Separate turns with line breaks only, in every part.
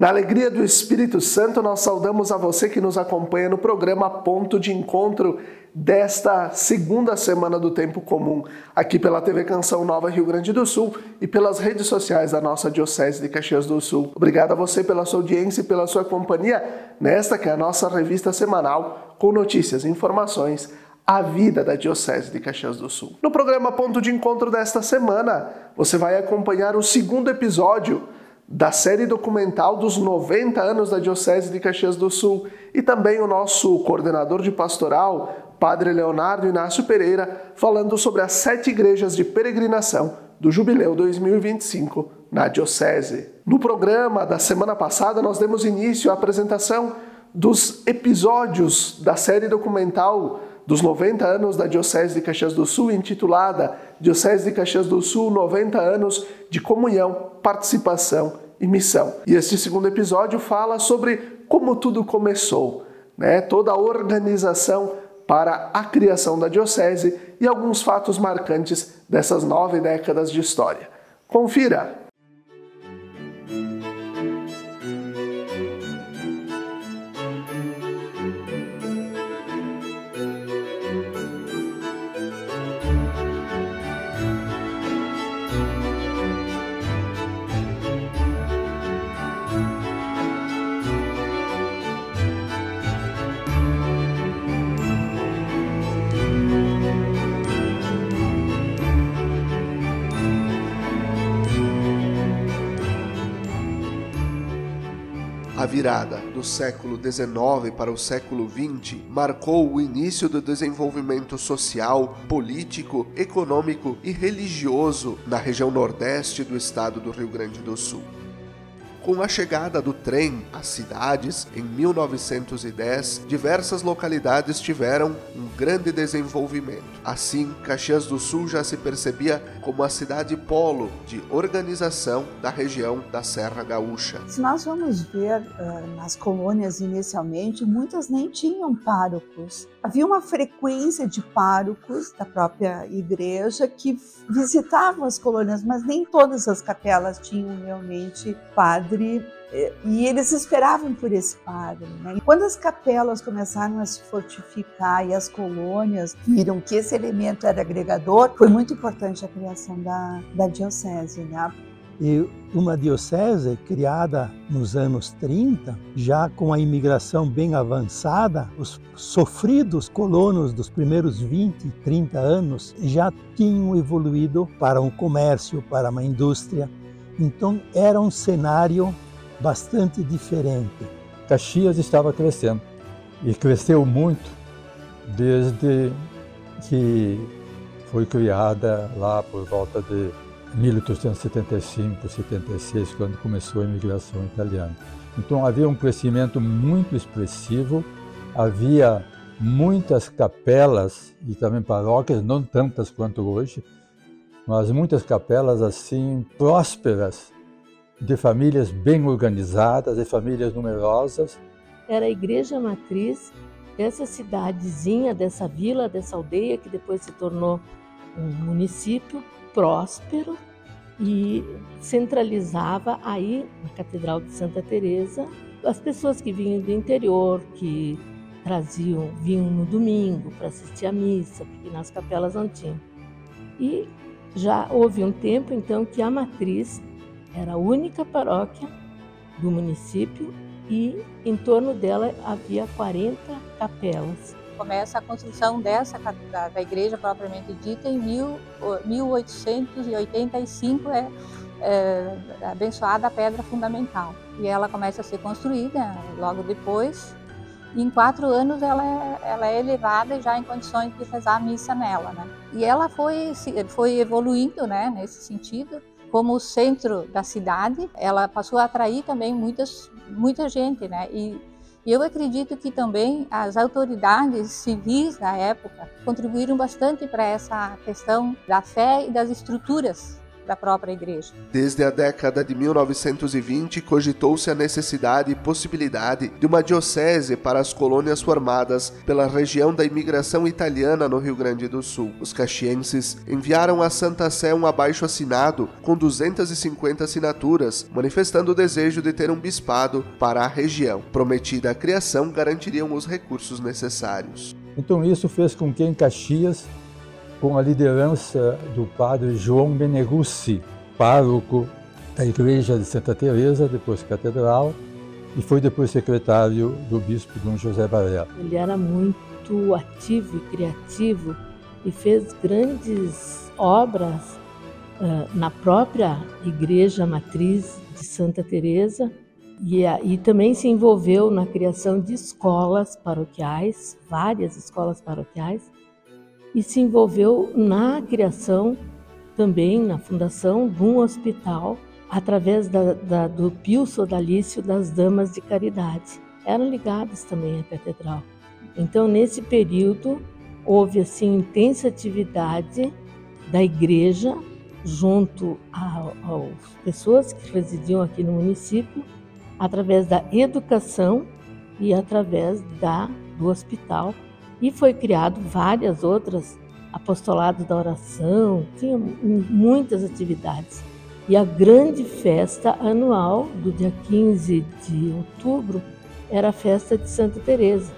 Na alegria do Espírito Santo, nós saudamos a você que nos acompanha no programa Ponto de Encontro desta segunda semana do Tempo Comum, aqui pela TV Canção Nova Rio Grande do Sul e pelas redes sociais da nossa Diocese de Caxias do Sul. Obrigado a você pela sua audiência e pela sua companhia nesta que é a nossa revista semanal com notícias e informações a vida da Diocese de Caxias do Sul. No programa Ponto de Encontro desta semana, você vai acompanhar o segundo episódio da série documental dos 90 anos da Diocese de Caxias do Sul e também o nosso coordenador de pastoral, Padre Leonardo Inácio Pereira, falando sobre as 7 igrejas de peregrinação do Jubileu 2025 na Diocese. No programa da semana passada, nós demos início à apresentação dos episódios da série documental dos 90 anos da Diocese de Caxias do Sul, intitulada Diocese de Caxias do Sul, 90 anos de comunhão, participação e missão. E este segundo episódio fala sobre como tudo começou, toda a organização para a criação da Diocese e alguns fatos marcantes dessas 9 décadas de história. Confira! A virada do século XIX para o século XX marcou o início do desenvolvimento social, político, econômico e religioso na região nordeste do estado do Rio Grande do Sul. Com a chegada do trem às cidades, em 1910, diversas localidades tiveram um grande desenvolvimento. Assim, Caxias do Sul já se percebia como a cidade polo de organização da região da Serra Gaúcha.
Se nós vamos ver nas colônias inicialmente, muitas nem tinham párocos. Havia uma frequência de párocos da própria igreja que visitavam as colônias, mas nem todas as capelas tinham realmente padre. E eles esperavam por esse padre. E quando as capelas começaram a se fortificar e as colônias viram que esse elemento era agregador, foi muito importante a criação da diocese.
E uma diocese criada nos anos 30, já com a imigração bem avançada, os sofridos colonos dos primeiros 20, 30 anos já tinham evoluído para um comércio, para uma indústria. Então era um cenário bastante diferente.
Caxias estava crescendo e cresceu muito desde que foi criada lá por volta de 1875, 76, quando começou a imigração italiana. Então havia um crescimento muito expressivo, havia muitas capelas e também paróquias, não tantas quanto hoje, mas muitas capelas assim prósperas, de famílias bem organizadas, de famílias numerosas.
Era a igreja matriz dessa cidadezinha, dessa vila, dessa aldeia, que depois se tornou um município próspero e centralizava aí na Catedral de Santa Teresa as pessoas que vinham do interior, que vinham no domingo para assistir à missa, porque nas capelas não tinham. E já houve um tempo, então, que a matriz era a única paróquia do município e em torno dela havia 40 capelas.
Começa a construção da igreja propriamente dita em 1885, abençoada a pedra fundamental. E ela começa a ser construída logo depois. E em 4 anos ela é elevada já em condições de rezar a missa nela, E ela foi evoluindo, nesse sentido. Como o centro da cidade, ela passou a atrair também muita gente, E eu acredito que também as autoridades civis da época contribuíram bastante para essa questão da fé e das estruturas da própria igreja.
Desde a década de 1920, cogitou-se a necessidade e possibilidade de uma diocese para as colônias formadas pela região da imigração italiana no Rio Grande do Sul. Os caxienses enviaram à Santa Sé um abaixo-assinado com 250 assinaturas, manifestando o desejo de ter um bispado para a região. Prometida a criação, garantiriam os recursos necessários.
Então isso fez com que em Caxias, com a liderança do padre João Meneguzzi, pároco da igreja de Santa Teresa, depois catedral, e foi depois secretário do bispo Dom José Varela.
Ele era muito ativo e criativo e fez grandes obras na própria igreja matriz de Santa Teresa e também se envolveu na criação de escolas paroquiais, várias escolas paroquiais, e se envolveu na criação, também na fundação de um hospital, através do Pio Sodalício das Damas de Caridade. Eram ligadas também à catedral. Então, nesse período, houve assim intensa atividade da igreja junto às pessoas que residiam aqui no município, através da educação e através do hospital. E foi criado várias outras, apostolados da oração, tinha muitas atividades. E a grande festa anual, do dia 15 de outubro, era a festa de Santa Teresa.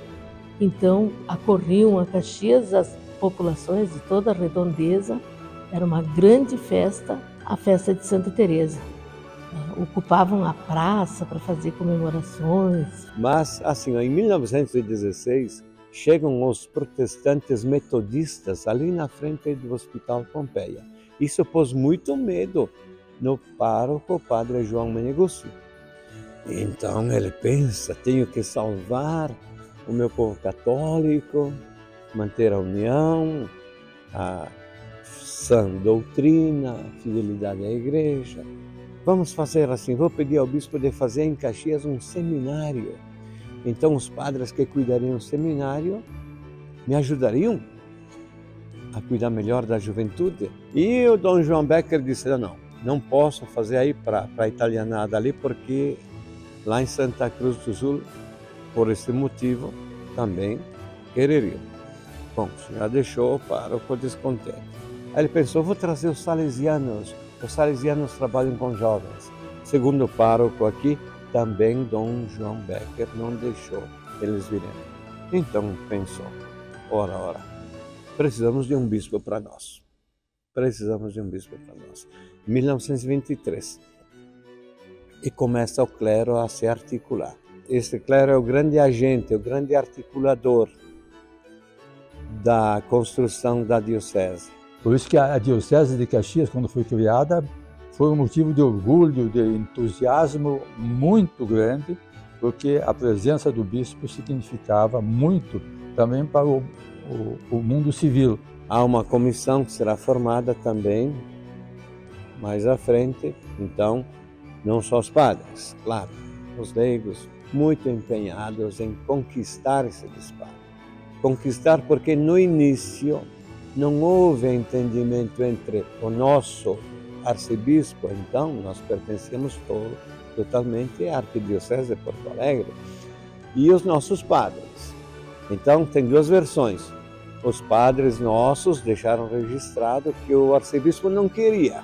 Então, acorriam a Caxias as populações de toda a redondeza, era uma grande festa, a festa de Santa Teresa. Ocupavam a praça para fazer comemorações.
Mas, assim, em 1916, chegam os protestantes metodistas ali na frente do Hospital Pompeia. Isso pôs muito medo no pároco Padre João Meneguzzi. Então ele pensa, tenho que salvar o meu povo católico, manter a união, a sã doutrina, a fidelidade à igreja. Vamos fazer assim, vou pedir ao bispo de fazer em Caxias um seminário. Então os padres que cuidariam do seminário me ajudariam a cuidar melhor da juventude. E o Dom João Becker disse, não posso fazer aí para a italianada ali, porque lá em Santa Cruz do Sul, por esse motivo, também quereriam. Bom, já deixou o pároco descontente. Aí ele pensou, vou trazer os salesianos trabalham com jovens. Segundo o pároco aqui, também Dom João Becker não deixou eles virem. Então pensou, ora, precisamos de um bispo para nós. Em 1923. E começa o clero a se articular. Esse clero é o grande agente, o grande articulador da construção da diocese.
Por isso que a diocese de Caxias, quando foi criada, foi um motivo de orgulho, de entusiasmo muito grande, porque a presença do bispo significava muito também para o mundo civil.
Há uma comissão que será formada também mais à frente, então, não só os padres, claro, os leigos, muito empenhados em conquistar esse bispado. Conquistar porque no início não houve entendimento entre o nosso arcebispo, então nós pertencemos totalmente à Arquidiocese de Porto Alegre, e os nossos padres. Então tem duas versões. Os padres nossos deixaram registrado que o arcebispo não queria.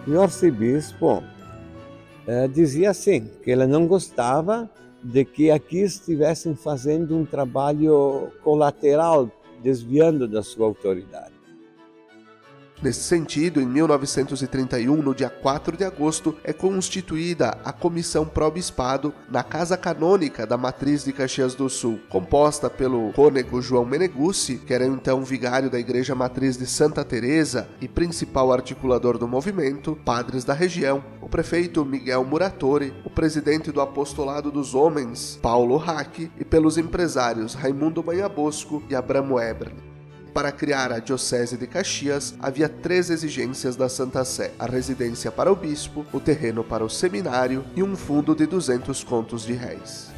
E o arcebispo dizia assim, que ele não gostava de que aqui estivessem fazendo um trabalho colateral, desviando da sua autoridade.
Nesse sentido, em 1931, no dia 4 de agosto, é constituída a Comissão Pró-Bispado na Casa Canônica da Matriz de Caxias do Sul, composta pelo cônego João Meneguzzi, que era então vigário da Igreja Matriz de Santa Teresa e principal articulador do movimento, padres da região, o prefeito Miguel Muratori, o presidente do Apostolado dos Homens, Paulo Hack, e pelos empresários Raimundo Manhabosco e Abramo Eberle. Para criar a Diocese de Caxias, havia 3 exigências da Santa Sé: a residência para o bispo, o terreno para o seminário e um fundo de 200 contos de réis.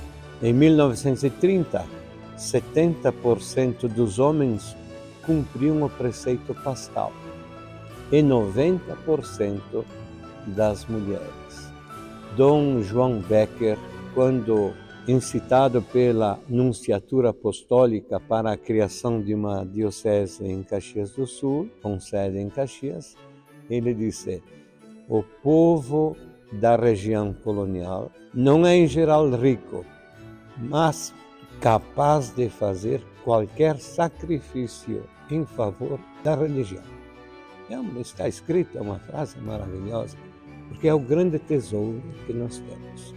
Em 1930, 70% dos homens cumpriam o preceito pascal. e 90% das mulheres. Dom João Becker, quando incitado pela Nunciatura Apostólica para a criação de uma diocese em Caxias do Sul, com sede em Caxias, ele disse: o povo da região colonial não é em geral rico, mas capaz de fazer qualquer sacrifício em favor da religião. Está escrito, é uma frase maravilhosa, porque é o grande tesouro que nós temos.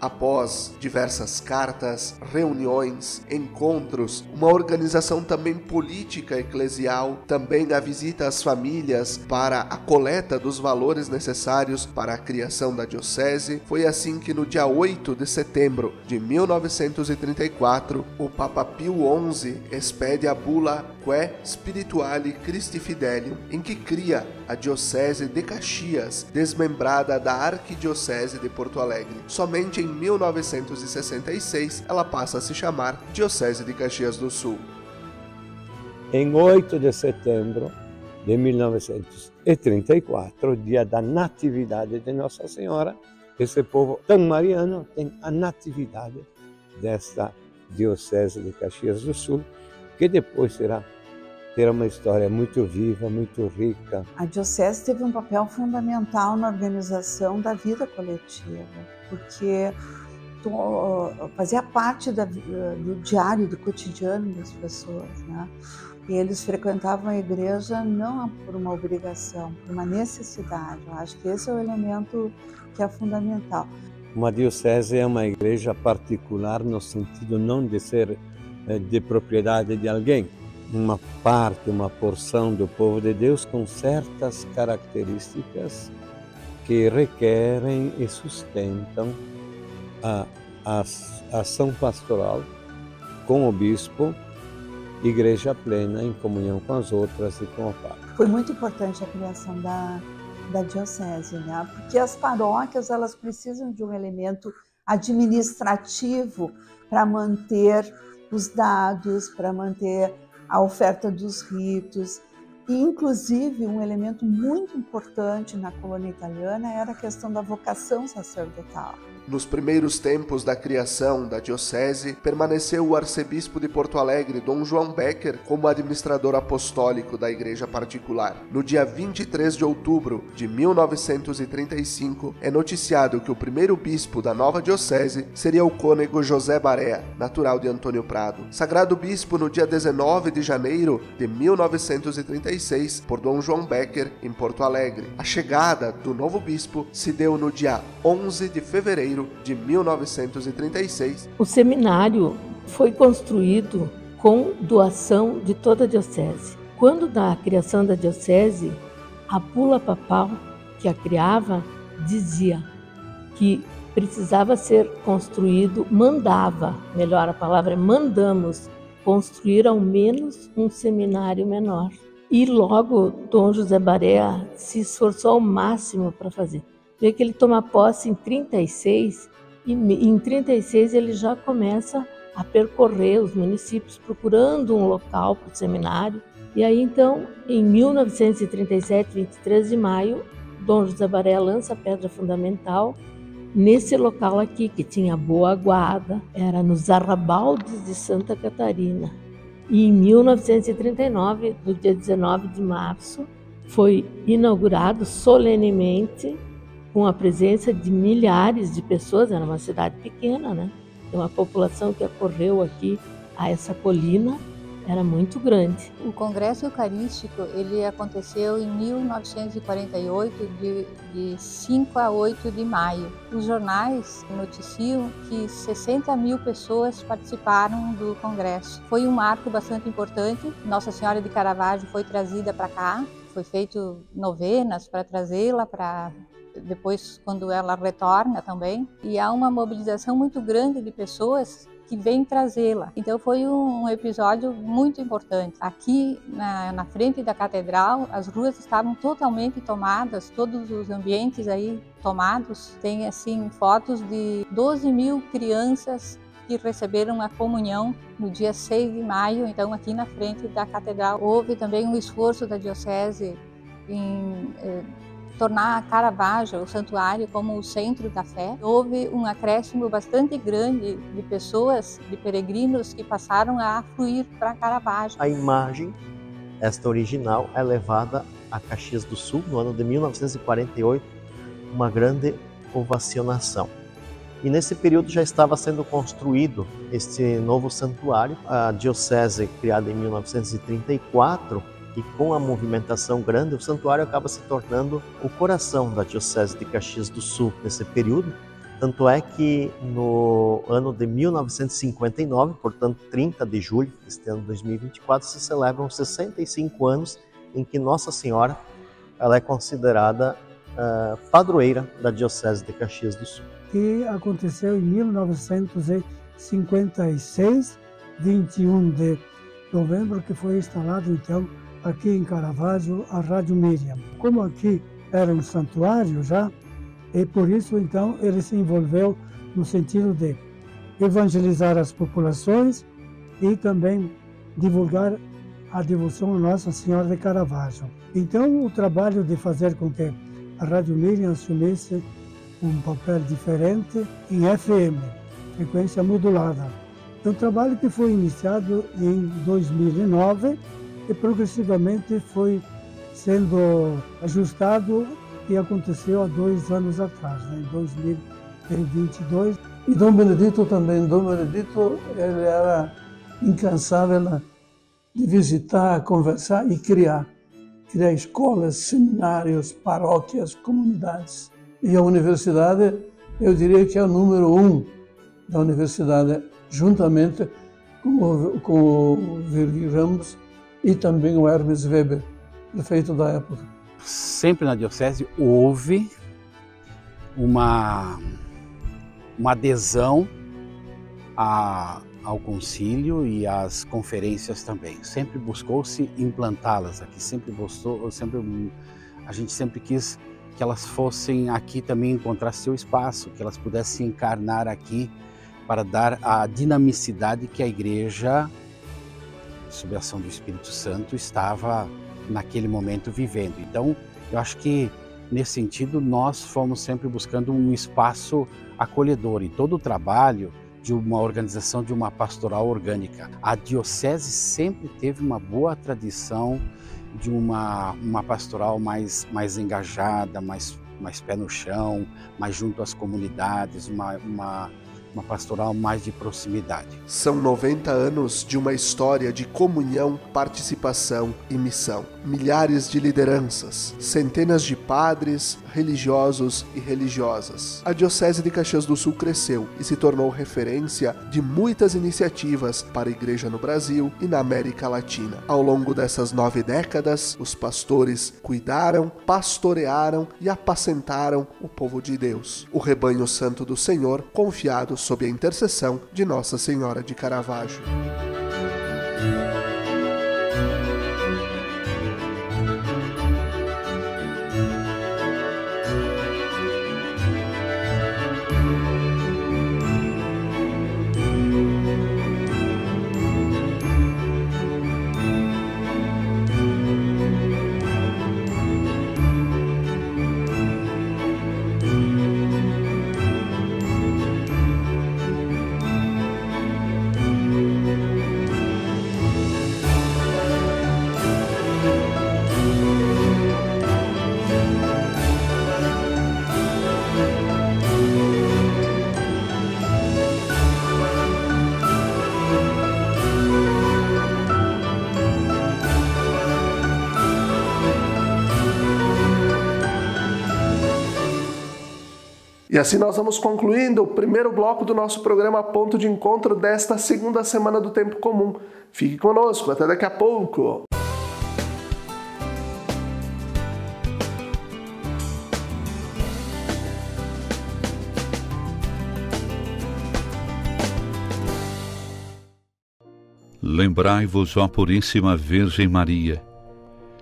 Após diversas cartas, reuniões, encontros, uma organização também política eclesial, também a visita às famílias para a coleta dos valores necessários para a criação da diocese, foi assim que no dia 8 de setembro de 1934, o Papa Pio XI expede a bula Que Spirituali Christi Fidelium, em que cria a Diocese de Caxias, desmembrada da Arquidiocese de Porto Alegre. Somente em 1966 ela passa a se chamar Diocese de Caxias do Sul.
Em 8 de setembro de 1934, dia da Natividade de Nossa Senhora, esse povo tão mariano tem a natividade desta Diocese de Caxias do Sul, que depois terá uma história muito viva, muito rica.
A diocese teve um papel fundamental na organização da vida coletiva, porque fazia parte do diário, do cotidiano das pessoas, né? E eles frequentavam a igreja não por uma obrigação, por uma necessidade. Eu acho que esse é o elemento que é fundamental.
Uma diocese é uma igreja particular no sentido não de ser de propriedade de alguém, uma parte, uma porção do povo de Deus com certas características que requerem e sustentam a ação pastoral com o bispo, igreja plena em comunhão com as outras e com o Papa.
Foi muito importante a criação da diocese, né? Porque as paróquias elas precisam de um elemento administrativo para manter os dados, para manter a oferta dos ritos. E, inclusive, um elemento muito importante na colônia italiana era a questão da vocação sacerdotal.
Nos primeiros tempos da criação da diocese, permaneceu o arcebispo de Porto Alegre, Dom João Becker, como administrador apostólico da igreja particular. No dia 23 de outubro de 1935, é noticiado que o primeiro bispo da nova diocese seria o cônego José Barea, natural de Antônio Prado. Sagrado bispo no dia 19 de janeiro de 1936, por Dom João Becker, em Porto Alegre. A chegada do novo bispo se deu no dia 11 de fevereiro de 1936.
O seminário foi construído com doação de toda a diocese. Quando da criação da diocese, a bula papal que a criava dizia que precisava ser construído, melhor a palavra é mandamos, construir ao menos um seminário menor. E logo Dom José Barea se esforçou ao máximo para fazer. Vê que ele toma posse em 36 e em 36 ele já começa a percorrer os municípios procurando um local para o seminário. E aí então, em 1937, 23 de maio, Dom José Barea lança a pedra fundamental nesse local aqui, que tinha boa guarda, era nos arrabaldes de Santa Catarina. E em 1939, no dia 19 de março, foi inaugurado solenemente, com a presença de milhares de pessoas. Era uma cidade pequena, né? Então a população que acorreu aqui a essa colina era muito grande.
O Congresso Eucarístico ele aconteceu em 1948, de 5 a 8 de maio. Os jornais noticiam que 60 mil pessoas participaram do Congresso. Foi um marco bastante importante. Nossa Senhora de Caravaggio foi trazida para cá, foi feito novenas para trazê-la para depois quando ela retorna também, e há uma mobilização muito grande de pessoas que vêm trazê-la. Então foi um episódio muito importante. Aqui na frente da catedral, as ruas estavam totalmente tomadas, todos os ambientes aí tomados. Tem assim fotos de 12 mil crianças que receberam a comunhão no dia 6 de maio, então aqui na frente da catedral. Houve também um esforço da diocese em tornar Caravaggio, o santuário, como o centro da fé. Houve um acréscimo bastante grande de pessoas, de peregrinos que passaram a afluir para Caravaggio.
A imagem, esta original, é levada a Caxias do Sul no ano de 1948, uma grande ovacionação. E nesse período já estava sendo construído este novo santuário. A diocese, criada em 1934, e com a movimentação grande, o santuário acaba se tornando o coração da diocese de Caxias do Sul nesse período. Tanto é que no ano de 1959, portanto 30 de julho deste ano 2024, se celebram 65 anos em que Nossa Senhora ela é considerada padroeira da diocese de Caxias do Sul.
Que aconteceu em 1956, 21 de novembro, que foi instalado então aqui em Caravaggio a Rádio Miriam. Como aqui era um santuário já, e por isso então ele se envolveu no sentido de evangelizar as populações e também divulgar a devoção a Nossa Senhora de Caravaggio. Então o trabalho de fazer com que a Rádio Miriam assumisse um papel diferente em FM, frequência modulada. É um trabalho que foi iniciado em 2009 e progressivamente foi sendo ajustado e aconteceu há 2 anos atrás, em 2022.
E Dom Benedito também. Dom Benedito ele era incansável de visitar, conversar e criar escolas, seminários, paróquias, comunidades. E a universidade, eu diria que é o número 1 da universidade, juntamente com o Virgílio Ramos e também o Hermes Weber, prefeito da época.
Sempre na diocese houve uma adesão ao concílio e às conferências também. Sempre buscou-se implantá-las aqui, a gente sempre quis que elas fossem aqui também encontrar seu espaço, que elas pudessem encarnar aqui para dar a dinamicidade que a Igreja, sob a ação do Espírito Santo, estava naquele momento vivendo. Então, eu acho que nesse sentido nós fomos sempre buscando um espaço acolhedor e todo o trabalho de uma organização, de uma pastoral orgânica. A diocese sempre teve uma boa tradição de uma pastoral mais engajada, mais pé no chão, mais junto às comunidades, uma pastoral mais de proximidade.
São 90 anos de uma história de comunhão, participação e missão. Milhares de lideranças, centenas de padres, religiosos e religiosas. A Diocese de Caxias do Sul cresceu e se tornou referência de muitas iniciativas para a Igreja no Brasil e na América Latina. Ao longo dessas 9 décadas, os pastores cuidaram, pastorearam e apacentaram o povo de Deus, o rebanho santo do Senhor, confiado sob a intercessão de Nossa Senhora de Caravaggio. E assim nós vamos concluindo o primeiro bloco do nosso programa Ponto de Encontro desta segunda semana do Tempo Comum. Fique conosco, até daqui a pouco.
Lembrai-vos, ó Puríssima Virgem Maria,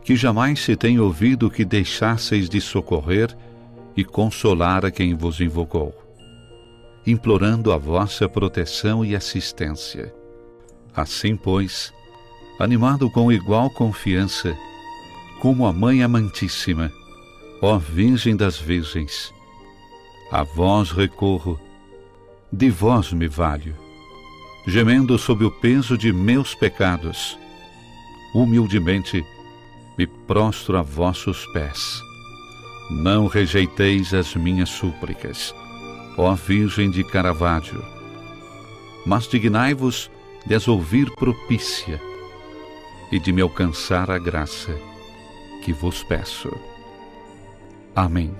que jamais se tem ouvido que deixasseis de socorrer e consolar a quem vos invocou, implorando a vossa proteção e assistência. Assim, pois, animado com igual confiança, como a Mãe Amantíssima, ó Virgem das Virgens. A vós recorro, de vós me valho, gemendo sob o peso de meus pecados. Humildemente me prostro a vossos pés. Não rejeiteis as minhas súplicas, ó Virgem de Caravaggio, mas dignai-vos de as ouvir propícia e de me alcançar a graça que vos peço. Amém.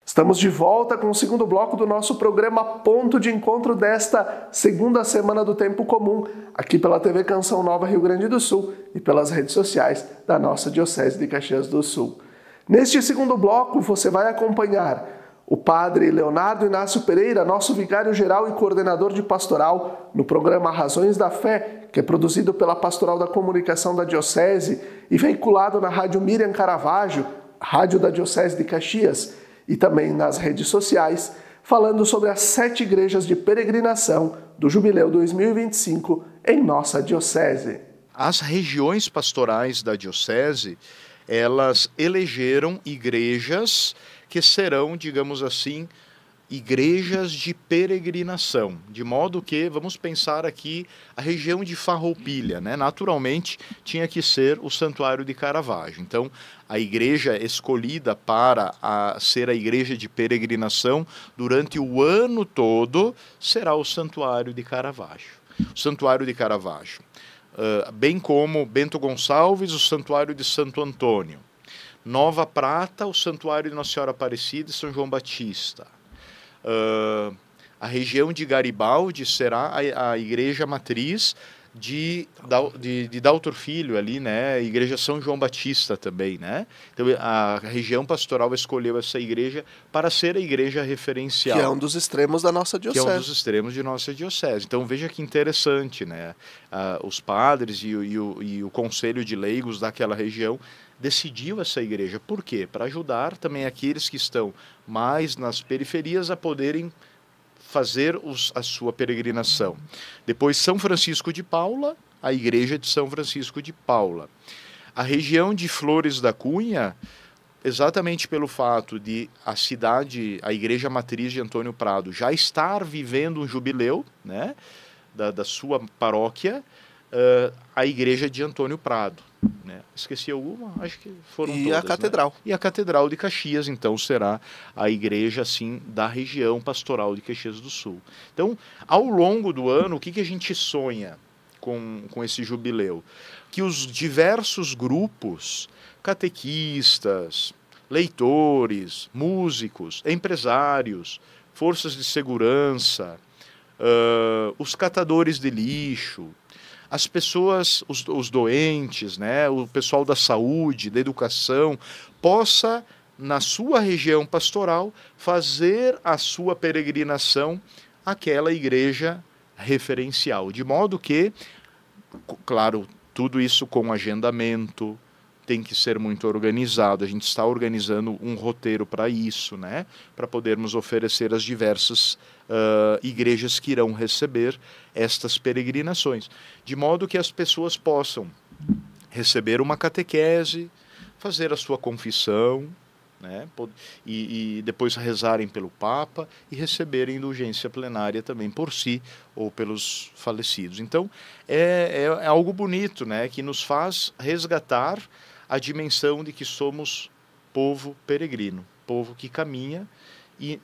Estamos de volta com o segundo bloco do nosso programa Ponto de Encontro desta segunda semana do Tempo Comum, aqui pela TV Canção Nova Rio Grande do Sul e pelas redes sociais da nossa Diocese de Caxias do Sul. Neste segundo bloco, você vai acompanhar o padre Leonardo Inácio Pereira, nosso vigário-geral e coordenador de pastoral, no programa Razões da Fé, que é produzido pela Pastoral da Comunicação da Diocese e veiculado na Rádio Miriam Caravaggio, rádio da Diocese de Caxias, e também nas redes sociais, falando sobre as 7 igrejas de peregrinação do Jubileu 2025 em nossa Diocese.
As regiões pastorais da Diocese, elas elegeram igrejas que serão, digamos assim, igrejas de peregrinação, de modo que, vamos pensar aqui, a região de Farroupilha, né? Naturalmente tinha que ser o Santuário de Caravaggio. Então, a igreja escolhida para ser a igreja de peregrinação durante o ano todo será o Santuário de Caravaggio. O Santuário de Caravaggio, bem como Bento Gonçalves, o Santuário de Santo Antônio. Nova Prata, o Santuário de Nossa Senhora Aparecida e São João Batista. A região de Garibaldi será a igreja matriz de Daltor Filho ali, né? A igreja São João Batista também, né? Então a região pastoral escolheu essa igreja para ser a igreja referencial.
Que é um dos extremos da nossa diocese.
Que é um dos extremos de nossa diocese. Então veja que interessante, né? Os padres e o conselho de leigos daquela região decidiu essa igreja. Por quê? Para ajudar também aqueles que estão mais nas periferias a poderem fazer a sua peregrinação. Depois, São Francisco de Paula, a igreja de São Francisco de Paula. A região de Flores da Cunha, exatamente pelo fato de a igreja matriz de Antônio Prado já estar vivendo um jubileu, né, da sua paróquia, a igreja de Antônio Prado. Né? Esqueci alguma? Acho que foram todas.
E a Catedral.
Né? E a Catedral de Caxias, então, será a igreja, assim, da região pastoral de Caxias do Sul. Então, ao longo do ano, o que a gente sonha com esse jubileu? Que os diversos grupos, catequistas, leitores, músicos, empresários, forças de segurança, os catadores de lixo, as pessoas, os doentes, né, o pessoal da saúde, da educação, possa, na sua região pastoral, fazer a sua peregrinação àquela igreja referencial. De modo que, claro, tudo isso com agendamento, tem que ser muito organizado. A gente está organizando um roteiro para isso, né? Para podermos oferecer as diversas igrejas que irão receber estas peregrinações. De modo que as pessoas possam receber uma catequese, fazer a sua confissão, né? E depois rezarem pelo Papa e receberem indulgência plenária também por si ou pelos falecidos. Então, é algo bonito, né? Que nos faz resgatar a dimensão de que somos povo peregrino, povo que caminha e,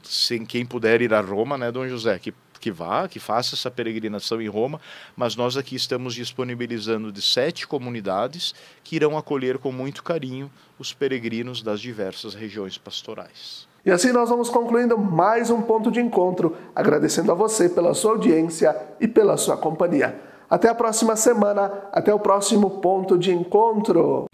sem quem puder ir a Roma, né, Dom José, que vá, que faça essa peregrinação em Roma, mas nós aqui estamos disponibilizando de 7 comunidades que irão acolher com muito carinho os peregrinos das diversas regiões pastorais.
E assim nós vamos concluindo mais um ponto de encontro, agradecendo a você pela sua audiência e pela sua companhia. Até a próxima semana, até o próximo ponto de encontro.